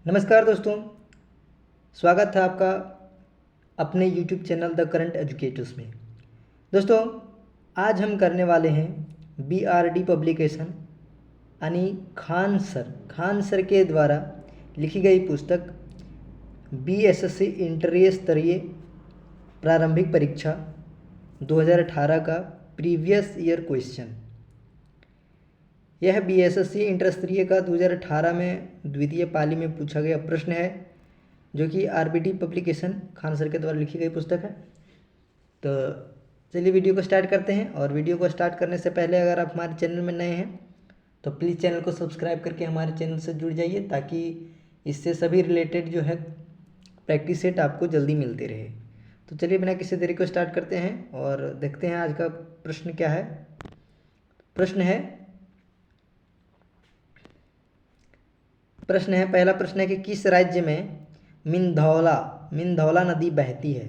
नमस्कार दोस्तों, स्वागत है आपका अपने YouTube channel the current educators में। दोस्तों, आज हम करने वाले हैं BRD पब्लिकेशन यानी खान सर के द्वारा लिखी गई पुस्तक BSSC इंटर स्तरीय प्रारंभिक परीक्षा 2018 का प्रीवियस ईयर क्वेश्चन। यह BSSC इंटर स्तरीय का 2018 में द्वितीय पाली में पूछा गया प्रश्न है, जो कि RBD पब्लिकेशन खान सर के द्वारा लिखी गई पुस्तक है। तो चलिए वीडियो को स्टार्ट करते हैं। और वीडियो को स्टार्ट करने से पहले अगर आप हमारे चैनल में नए हैं तो प्लीज़ चैनल को सब्सक्राइब करके हमारे चैनल से जुड़ जाइए, ताकि इससे सभी रिलेटेड जो है प्रैक्टिस सेट आपको जल्दी मिलते रहे। तो चलिए बिना किसी देरी को स्टार्ट करते हैं और देखते हैं आज का प्रश्न क्या है। पहला प्रश्न है कि किस राज्य में मिंधौला नदी बहती है।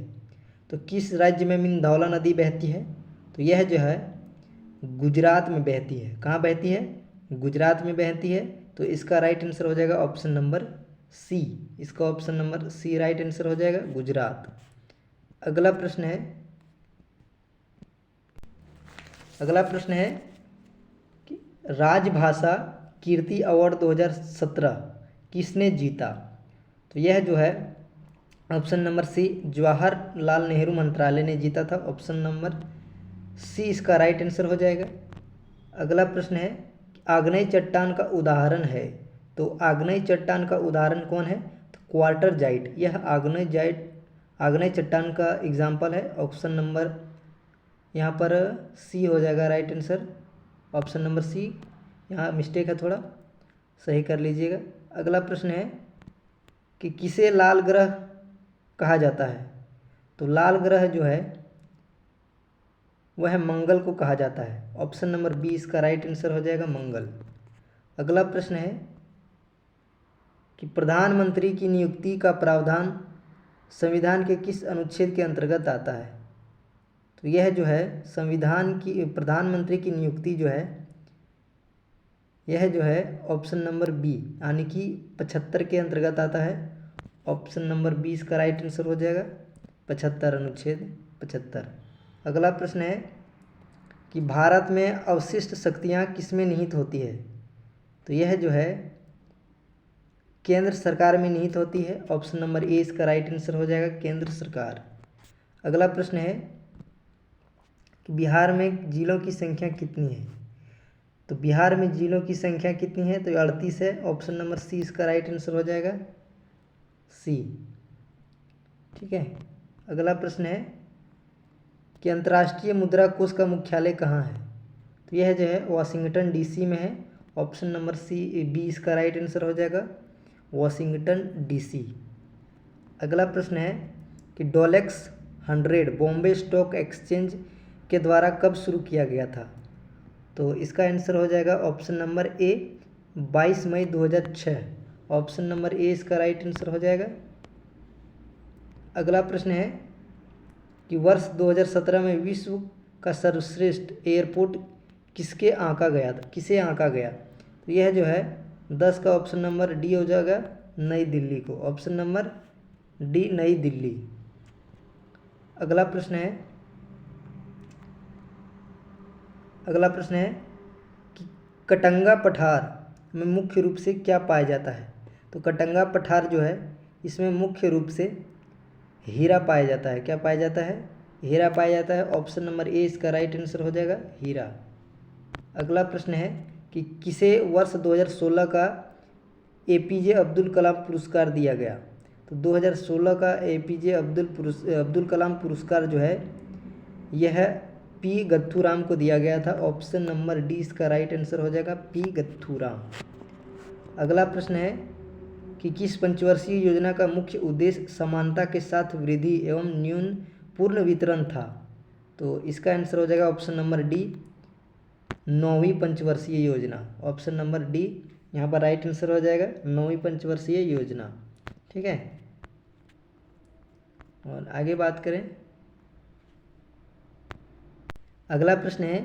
तो किस राज्य में मिंधौला नदी बहती है? तो यह जो है गुजरात में बहती है। कहाँ बहती है? गुजरात में बहती है। तो इसका राइट आंसर हो जाएगा ऑप्शन नंबर सी। इसका option number C right answer हो जाएगा, गुजरात। अगला प्रश्न है कि राजभाषा कीर्ति अवार्ड 2017 किसने जीता? तो यह जो है option number C, Jawaharlal Nehru मंत्रालय ने जीता था। ऑप्शन नंबर सी इसका राइट आंसर हो जाएगा। अगला प्रश्न है आग्नेय चट्टान का उदाहरण है। तो आग्नेय चट्टान का उदाहरण कौन है? तो क्वार्टरजाइट। यह आग्नेय चट्टान का एग्जाम्पल है। ऑप्शन नंबर यहाँ पर सी हो जाएगा right answer. Option number C, यहाँ मिस्टेक है, थोड़ा सही कर लीजिएगा। अगला प्रश्न है कि किसे लाल ग्रह कहा जाता है? तो लाल ग्रह जो है वह मंगल को कहा जाता है। ऑप्शन नंबर बी इसका राइट आंसर हो जाएगा, मंगल। अगला प्रश्न है कि प्रधानमंत्री की नियुक्ति का प्रावधान संविधान के किस अनुच्छेद के अंतर्गत आता है? तो यह जो है प्रधानमंत्री की नियुक्ति जो है यह जो है ऑप्शन नंबर बी यानी कि 75 के अंतर्गत आता है। ऑप्शन नंबर बी इसका राइट आंसर हो जाएगा, 75, अनुच्छेद 75। अगला प्रश्न है कि भारत में अवशिष्ट शक्तियाँ किसमें निहित होती है? तो यह जो है केंद्र सरकार में निहित होती है। ऑप्शन नंबर ए इसका राइट आंसर हो जाएगा, केंद्र सरकार। अगला प्रश्न है कि बिहार में जिलों की संख्या कितनी है? तो बिहार में जिलों की संख्या कितनी है? तो 38 है। ऑप्शन नंबर सी इसका राइट आंसर हो जाएगा, सी। ठीक है। अगला प्रश्न है कि अंतर्राष्ट्रीय मुद्रा कोष का मुख्यालय कहाँ है? तो यह जो है वाशिंगटन DC में है। ऑप्शन नंबर बी इसका राइट आंसर हो जाएगा, वाशिंगटन DC। अगला प्रश्न है कि डोलेक्स 100 बॉम्बे स्टॉक एक्सचेंज के द्वारा कब शुरू किया गया था? तो इसका आंसर हो जाएगा ऑप्शन नंबर ए, 22 मई 2006। ऑप्शन नंबर ए इसका राइट आंसर हो जाएगा। अगला प्रश्न है कि वर्ष 2017 में विश्व का सर्वश्रेष्ठ एयरपोर्ट किसे आंका गया? तो यह जो है 10 का ऑप्शन नंबर डी हो जाएगा, नई दिल्ली को। ऑप्शन नंबर डी, नई दिल्ली। अगला प्रश्न है कि कटंगा पठार में मुख्य रूप से क्या पाया जाता है? तो कटंगा पठार जो है इसमें मुख्य रूप से हीरा पाया जाता है। क्या पाया जाता है? हीरा पाया जाता है। ऑप्शन नंबर ए इसका राइट आंसर हो जाएगा, हीरा। अगला प्रश्न है कि किसे वर्ष 2016 का APJ अब्दुल कलाम पुरस्कार दिया गया? तो 2016 का APJ अब्दुल कलाम पुरस्कार जो है यह P गत्थूराम को दिया गया था। ऑप्शन नंबर डी इसका राइट आंसर हो जाएगा, P गत्थूराम। अगला प्रश्न है कि किस पंचवर्षीय योजना का मुख्य उद्देश्य समानता के साथ वृद्धि एवं न्यून पूर्ण वितरण था? तो इसका आंसर हो जाएगा ऑप्शन नंबर डी, 9वीं पंचवर्षीय योजना। ऑप्शन नंबर डी यहाँ पर राइट आंसर हो जाएगा, 9वीं पंचवर्षीय योजना। ठीक है। और आगे बात करें, अगला प्रश्न है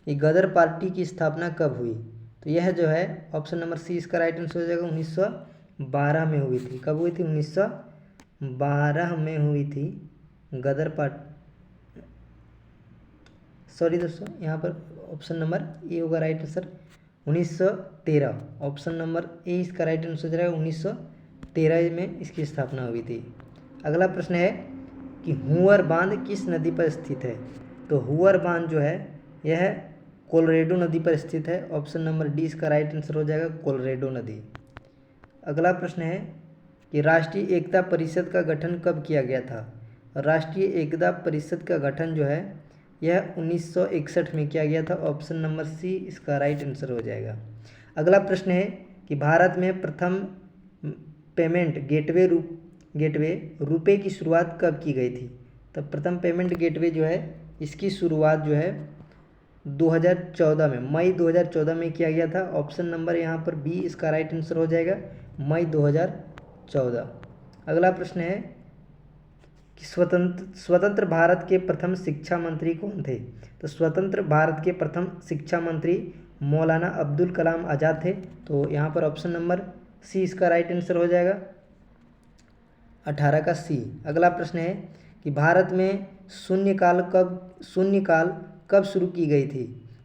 कि गदर पार्टी की स्थापना कब हुई? तो यह जो है ऑप्शन नंबर सी इसका राइट आंसर हो जाएगा, 1912 में हुई थी। कब हुई थी? 1912 में हुई थी गदर पार्टी। सॉरी दोस्तों, यहाँ पर ऑप्शन नंबर ए होगा right answer. 1913, option number A इसका राइट आंसर हो जाएगा। 1913 में इसकी स्थापना हुई थी। अगला प्रश्न है कि हुअर बांध किस नदी पर स्थित है? तो हुअर बांध जो है यह कोलोरेडो नदी पर स्थित है। ऑप्शन नंबर डी इसका राइट आंसर हो जाएगा, कोलोरेडो नदी। अगला प्रश्न है कि राष्ट्रीय एकता परिषद का गठन कब किया गया था? राष्ट्रीय एकता परिषद का गठन जो है यह 1961 में किया गया था। ऑप्शन नंबर सी इसका राइट आंसर हो जाएगा। अगला प्रश्न है कि भारत में प्रथम पेमेंट गेटवे रुपए की शुरुआत कब की गई थी? तो प्रथम पेमेंट गेटवे जो है इसकी शुरुआत जो है 2014 में, मई 2014 में किया गया था। ऑप्शन नंबर यहाँ पर बी इसका राइट आंसर हो जाएगा, मई 2014। अगला प्रश्न है कि स्वतंत्र भारत के प्रथम शिक्षा मंत्री कौन थे? तो स्वतंत्र भारत के प्रथम शिक्षा मंत्री मौलाना अब्दुल कलाम आज़ाद थे। तो यहाँ पर ऑप्शन नंबर सी इसका राइट आंसर हो जाएगा, 18 का सी। अगला प्रश्न है कि भारत में शून्यकाल कब शुरू की गई थी?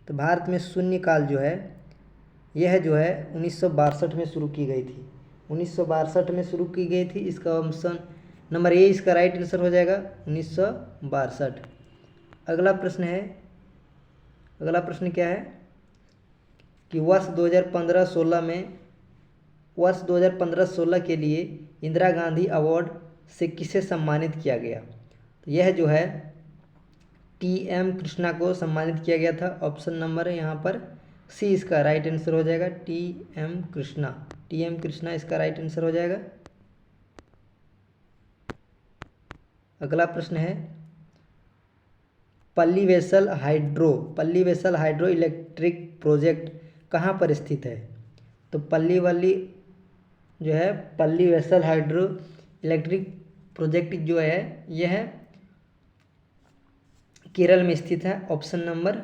तो भारत में शून्यकाल जो है यह जो है 1962 में शुरू की गई थी। 1962 में शुरू की गई थी। इसका ऑप्शन नंबर ए इसका राइट आंसर हो जाएगा, 1962। अगला प्रश्न क्या है कि वर्ष 2015-16 के लिए इंदिरा गांधी अवार्ड से किसे सम्मानित किया गया? तो यह जो है टी.एम. कृष्णा को सम्मानित किया गया था। ऑप्शन नंबर यहाँ पर सी इसका राइट आंसर हो जाएगा, टी.एम. कृष्णा इसका राइट आंसर हो जाएगा। अगला प्रश्न है पल्ली वेसल हाइड्रो इलेक्ट्रिक प्रोजेक्ट कहाँ पर स्थित है? तो पल्ली वेसल हाइड्रो इलेक्ट्रिक प्रोजेक्ट जो है यह केरल में स्थित है। ऑप्शन नंबर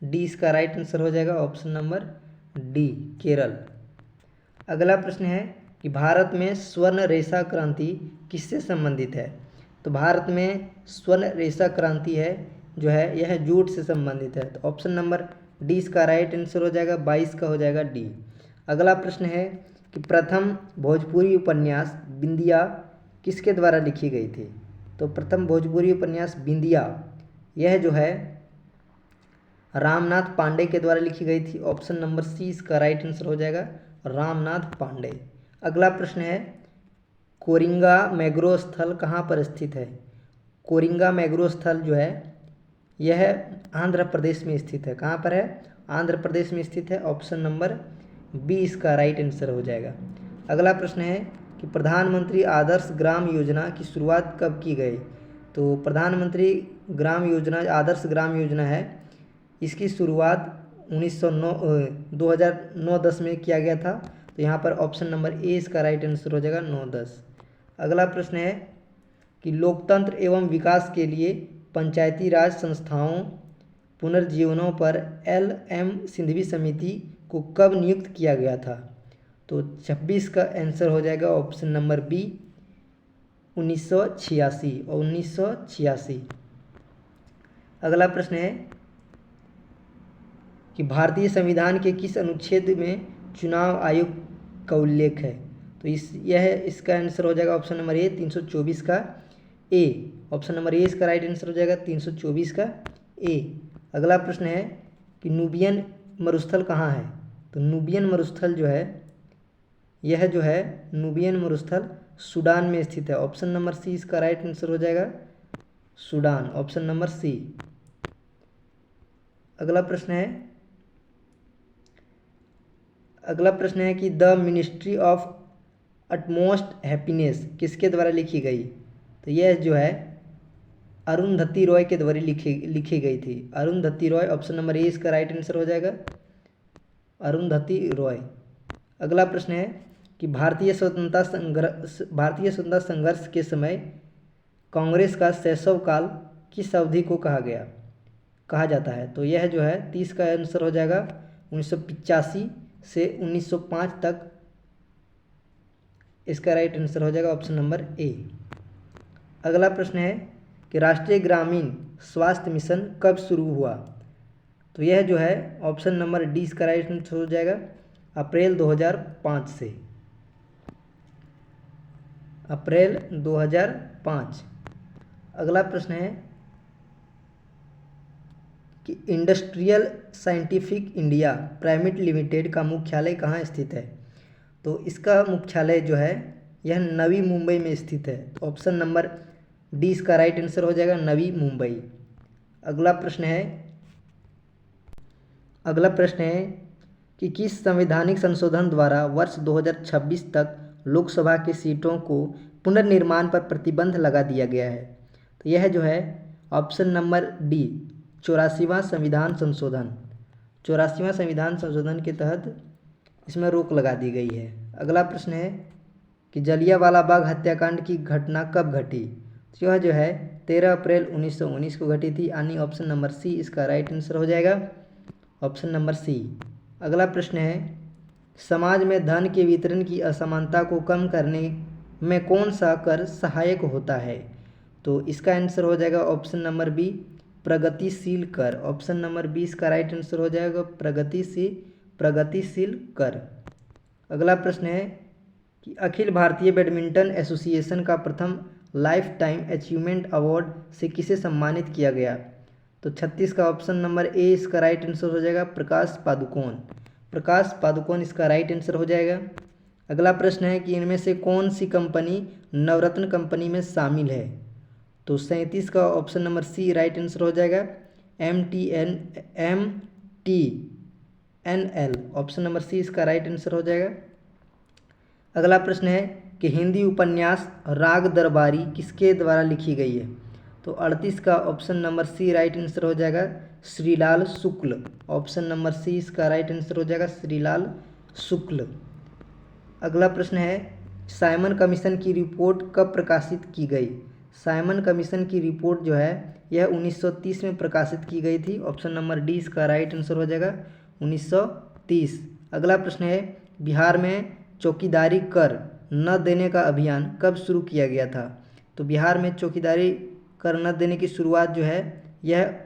डी इसका राइट आंसर हो जाएगा, ऑप्शन नंबर डी केरल। अगला प्रश्न है कि भारत में स्वर्ण रेशा क्रांति किससे संबंधित है? तो भारत में स्वर्ण रेशा क्रांति है जो है यह जूट से संबंधित है। तो ऑप्शन नंबर डी इसका राइट आंसर हो जाएगा, 22 का हो जाएगा डी। अगला प्रश्न है कि प्रथम भोजपुरी उपन्यास बिंदिया किसके द्वारा लिखी गई थी? तो प्रथम भोजपुरी उपन्यास बिंदिया यह जो है रामनाथ पांडे के द्वारा लिखी गई थी। ऑप्शन नंबर सी इसका राइट आंसर हो जाएगा, रामनाथ पांडे। अगला प्रश्न है कोरिंगा मैग्रो स्थल कहाँ पर स्थित है? कोरिंगा मैग्रो स्थल जो है यह आंध्र प्रदेश में स्थित है। कहाँ पर है? आंध्र प्रदेश में स्थित है। ऑप्शन नंबर बी इसका राइट आंसर हो जाएगा। अगला प्रश्न है कि प्रधानमंत्री आदर्श ग्राम योजना की शुरुआत कब की गई? तो प्रधानमंत्री आदर्श ग्राम योजना है इसकी शुरुआत 2009-10 में किया गया था। तो यहाँ पर ऑप्शन नंबर ए इसका राइट आंसर हो जाएगा, 9-10। अगला प्रश्न है कि लोकतंत्र एवं विकास के लिए पंचायती राज संस्थाओं पुनर्जीवनों पर एल.एम. सिंघवी समिति को कब नियुक्त किया गया था? तो 26 का आंसर हो जाएगा, ऑप्शन नंबर बी 1986। अगला प्रश्न है कि भारतीय संविधान के किस अनुच्छेद में चुनाव आयोग का उल्लेख है? तो इसका आंसर हो जाएगा ऑप्शन नंबर ए 324 का ए। ऑप्शन नंबर ए इसका राइट आंसर हो जाएगा, 324 का ए। अगला प्रश्न है कि नुबियन मरुस्थल कहाँ है? तो नुबियन मरुस्थल जो है यह जो है नुबियन मरुस्थल सूडान में स्थित है। ऑप्शन नंबर सी इसका राइट आंसर हो जाएगा, सूडान, ऑप्शन नंबर सी। अगला प्रश्न है कि the ministry of utmost happiness किसके द्वारा लिखी गई? तो यह जो है अरुंधति रॉय के द्वारा लिखी गई थी। Arundhati Roy, option number A इसका राइट आंसर हो जाएगा, अरुंधति रॉय। अगला प्रश्न है कि भारतीय स्वतंत्रता संघर्ष के समय कांग्रेस का शैशव काल किस अवधि को कहा जाता है? तो यह जो है 30 का आंसर हो जाएगा, 1985 से 1905 तक इसका राइट आंसर हो जाएगा ऑप्शन नंबर ए। अगला प्रश्न है कि राष्ट्रीय ग्रामीण स्वास्थ्य मिशन कब शुरू हुआ? तो यह जो है ऑप्शन नंबर डी इसका राइट आंसर हो जाएगा अप्रैल 2005 से। अप्रैल 2005। अगला प्रश्न है कि industrial scientific India private limited का मुख्यालय कहाँ स्थित है? तो इसका मुख्यालय जो है यह नवी मुंबई में स्थित है। तो ऑप्शन नंबर डी इसका राइट आंसर हो जाएगा नवी मुंबई। अगला प्रश्न है कि किस संवैधानिक संशोधन द्वारा वर्ष 2026 तक लोकसभा की सीटों को पुनर्निर्माण पर प्रतिबंध लगा दिया गया है? तो यह जो है ऑप्शन नंबर डी 84वां संविधान संशोधन। 84वां संविधान संशोधन के तहत इसमें रोक लगा दी गई है। अगला प्रश्न है कि जलियांवाला बाग हत्याकांड की घटना कब घटी? तो यह जो है 13 अप्रैल 1919 को घटी थी, यानी ऑप्शन नंबर सी इसका राइट आंसर हो जाएगा ऑप्शन नंबर सी। अगला प्रश्न है समाज में धन के वितरण की असमानता को कम करने में कौन सा कर सहायक होता है? तो इसका आंसर हो जाएगा ऑप्शन नंबर बी प्रगतिशील कर। ऑप्शन नंबर बी इसका राइट आंसर हो जाएगा प्रगतिशील कर। अगला प्रश्न है कि अखिल भारतीय बैडमिंटन एसोसिएशन का प्रथम लाइफ टाइम अचीवमेंट अवार्ड से किसे सम्मानित किया गया? तो 36 का ऑप्शन नंबर ए इसका राइट आंसर हो जाएगा प्रकाश पादुकोण इसका राइट आंसर हो जाएगा। अगला प्रश्न है कि इनमें से कौन सी कंपनी नवरत्न कंपनी में शामिल है? तो 37 का option number C right answer हो जाएगा MTNL। ऑप्शन नंबर सी इसका राइट आंसर हो जाएगा। अगला प्रश्न है कि हिंदी उपन्यास राग दरबारी किसके द्वारा लिखी गई है? तो 38 का option number C right answer हो जाएगा Shrilal Shukla. Option number C इसका राइट आंसर हो जाएगा श्रीलाल शुक्ल। अगला प्रश्न है साइमन कमीशन की रिपोर्ट कब प्रकाशित की गई? साइमन कमीशन की रिपोर्ट जो है यह 1930 में प्रकाशित की गई थी। ऑप्शन नंबर डी इसका राइट आंसर हो जाएगा 1930। अगला प्रश्न है बिहार में चौकीदारी कर न देने का अभियान कब शुरू किया गया था? तो बिहार में चौकीदारी कर न देने की शुरुआत जो है यह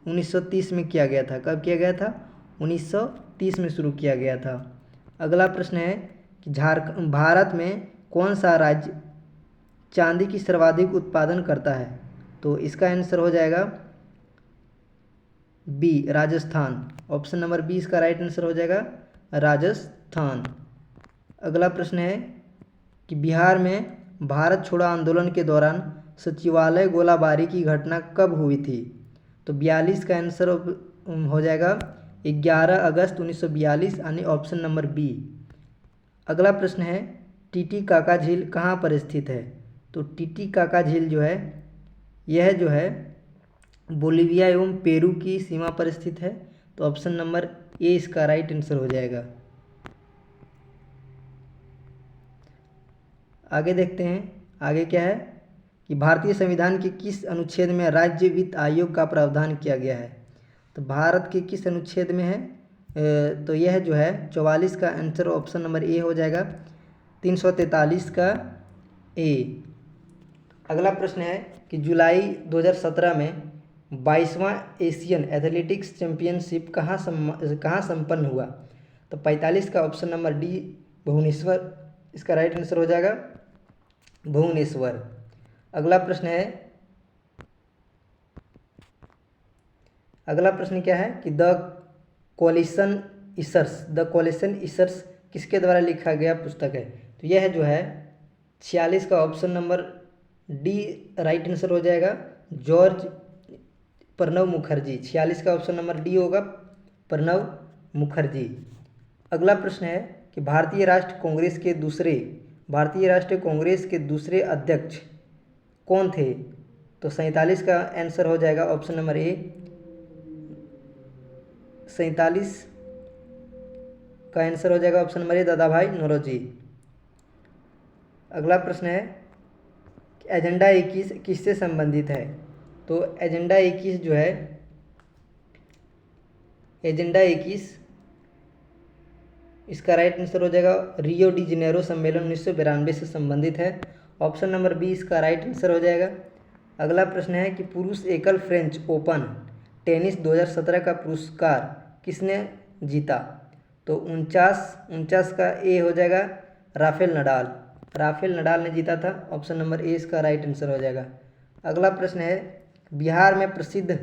1930 में किया गया था। कब किया गया था? 1930 में शुरू किया गया था। अगला प्रश्न है कि भारत में कौन सा राज्य चांदी की सर्वाधिक उत्पादन करता है? तो इसका आंसर हो जाएगा B Rajasthan. Option number B इसका राइट आंसर हो जाएगा राजस्थान। अगला प्रश्न है कि बिहार में भारत छोड़ो आंदोलन के दौरान सचिवालय गोलाबारी की घटना कब हुई थी? तो 42 का आंसर हो जाएगा 11 अगस्त 1942, यानी ऑप्शन नंबर बी। अगला प्रश्न है टीटीकाका झील कहाँ पर स्थित है? तो टीटीकाका झील जो है यह जो है बोलीविया एवं पेरू की सीमा पर स्थित है। तो ऑप्शन नंबर ए इसका राइट आंसर हो जाएगा। आगे देखते हैं आगे क्या है कि भारतीय संविधान के किस अनुच्छेद में राज्य वित्त आयोग का प्रावधान किया गया है? तो भारत के किस अनुच्छेद में है? तो यह जो है 44 का आंसर ऑप्शन नंबर ए हो जाएगा 343 का ए। अगला प्रश्न है कि जुलाई 2017 में 22वां एशियन एथलेटिक्स चैंपियनशिप कहाँ संपन्न हुआ? तो 45 का ऑप्शन नंबर डी भुवनेश्वर इसका राइट आंसर हो जाएगा भुवनेश्वर। अगला प्रश्न क्या है कि द कोलिशन ईसर्स किसके द्वारा लिखा गया पुस्तक है? तो यह जो है 46 का option number D right answer हो जाएगा जॉर्ज प्रणब मुखर्जी। 46 का ऑप्शन नंबर डी होगा प्रणब मुखर्जी। अगला प्रश्न है कि भारतीय राष्ट्रीय कांग्रेस के दूसरे अध्यक्ष कौन थे? तो 47 का आंसर हो जाएगा ऑप्शन नंबर ए 47 का आंसर हो जाएगा option number A Dadabhai Naoroji. अगला प्रश्न है एजेंडा 21 किससे संबंधित है? तो एजेंडा 21 जो है एजेंडा 21 इसका राइट आंसर हो जाएगा रियो डी जेनेरो सम्मेलन 1992 से संबंधित है। ऑप्शन नंबर बी इसका राइट आंसर हो जाएगा। अगला प्रश्न है कि पुरुष एकल फ्रेंच ओपन टेनिस 2017 का पुरस्कार किसने जीता? तो 49 का ए हो जाएगा राफेल नडाल ने जीता था। ऑप्शन नंबर ए इसका राइट आंसर हो जाएगा। अगला प्रश्न है बिहार में प्रसिद्ध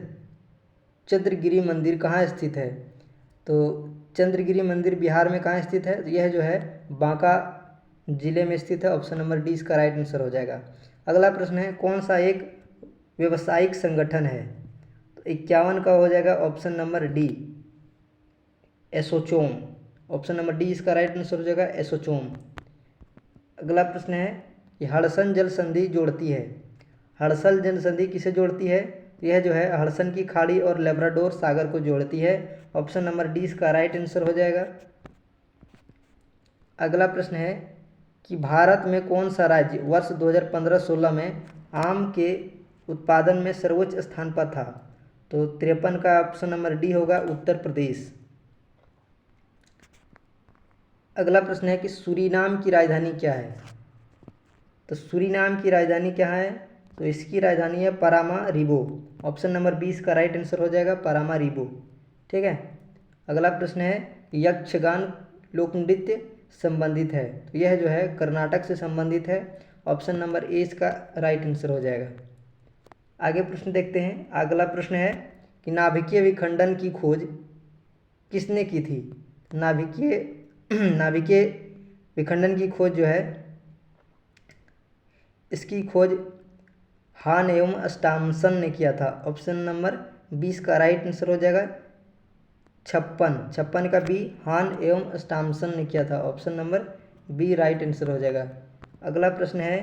चंद्रगिरी मंदिर कहाँ स्थित है? तो चंद्रगिरी मंदिर बिहार में कहाँ स्थित है? तो यह जो है बांका जिले में स्थित है। ऑप्शन नंबर डी इसका राइट आंसर हो जाएगा। अगला प्रश्न है कौन सा एक व्यावसायिक संगठन है? तो 51 का हो जाएगा option number D ASSOCHAM. Option number D इसका राइट आंसर हो जाएगा एसोचैम। अगला प्रश्न है कि हडसन जल संधि जोड़ती है, हडसन जल संधि किसे जोड़ती है? तो यह जो है हडसन की खाड़ी और लेब्राडोर सागर को जोड़ती है। ऑप्शन नंबर डी इसका राइट आंसर हो जाएगा। अगला प्रश्न है कि भारत में कौन सा राज्य वर्ष 2015-16 में आम के उत्पादन में सर्वोच्च स्थान पर था? तो 53 का ऑप्शन नंबर डी होगा उत्तर प्रदेश। अगला प्रश्न है कि सूरीनाम की राजधानी क्या है? तो सूरीनाम की राजधानी क्या है? तो इसकी राजधानी है पारामारिबो। ऑप्शन नंबर 20 का राइट आंसर हो जाएगा पारामारिबो। ठीक है। अगला प्रश्न है यक्षगान लोक नृत्य संबंधित है, तो यह जो है कर्नाटक से संबंधित है। ऑप्शन नंबर ए इसका राइट आंसर हो जाएगा। आगे प्रश्न देखते हैं। अगला प्रश्न है कि नाभिकीय विखंडन की खोज किसने की थी? नाभिकीय विखंडन की खोज जो है इसकी खोज हान एवं स्टामसन ने किया था। ऑप्शन नंबर 20 का राइट आंसर हो जाएगा 56 का बी हान एवं स्टामसन ने किया था। Option number B right answer हो जाएगा। अगला प्रश्न है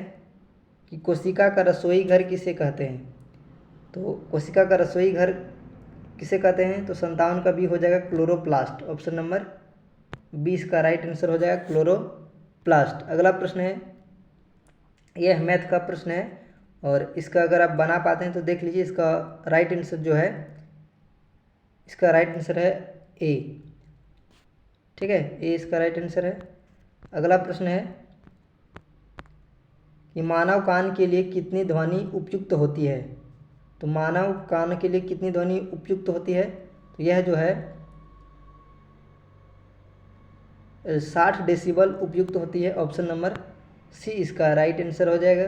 कि कोशिका का रसोई घर किसे कहते हैं? तो कोशिका का रसोई घर किसे कहते हैं? तो 57 का बी हो जाएगा क्लोरोप्लास्ट। ऑप्शन नंबर 20 का राइट आंसर हो जाएगा क्लोरोप्लास्ट। अगला प्रश्न है यह मैथ का प्रश्न है और इसका अगर आप बना पाते हैं तो देख लीजिए। इसका राइट आंसर जो है इसका राइट आंसर है ए। ठीक है, ए इसका राइट आंसर है। अगला प्रश्न है कि मानव कान के लिए कितनी ध्वनि उपयुक्त होती है? तो मानव कान के लिए कितनी ध्वनि उपयुक्त होती है? तो यह जो है 60 डेसिबल उपयुक्त होती है। ऑप्शन नंबर सी इसका राइट आंसर हो जाएगा।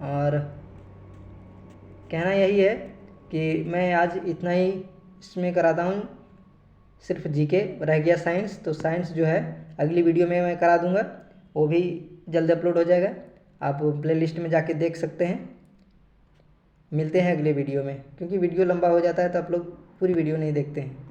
और कहना यही है कि मैं आज इतना ही इसमें कराता हूँ। सिर्फ जीके रह गया साइंस, तो साइंस जो है अगली वीडियो में मैं करा दूँगा, वो भी जल्द अपलोड हो जाएगा। आप प्लेलिस्ट में जाके देख सकते हैं। मिलते हैं अगले वीडियो में, क्योंकि वीडियो लंबा हो जाता है तो आप लोग पूरी वीडियो नहीं देखते हैं।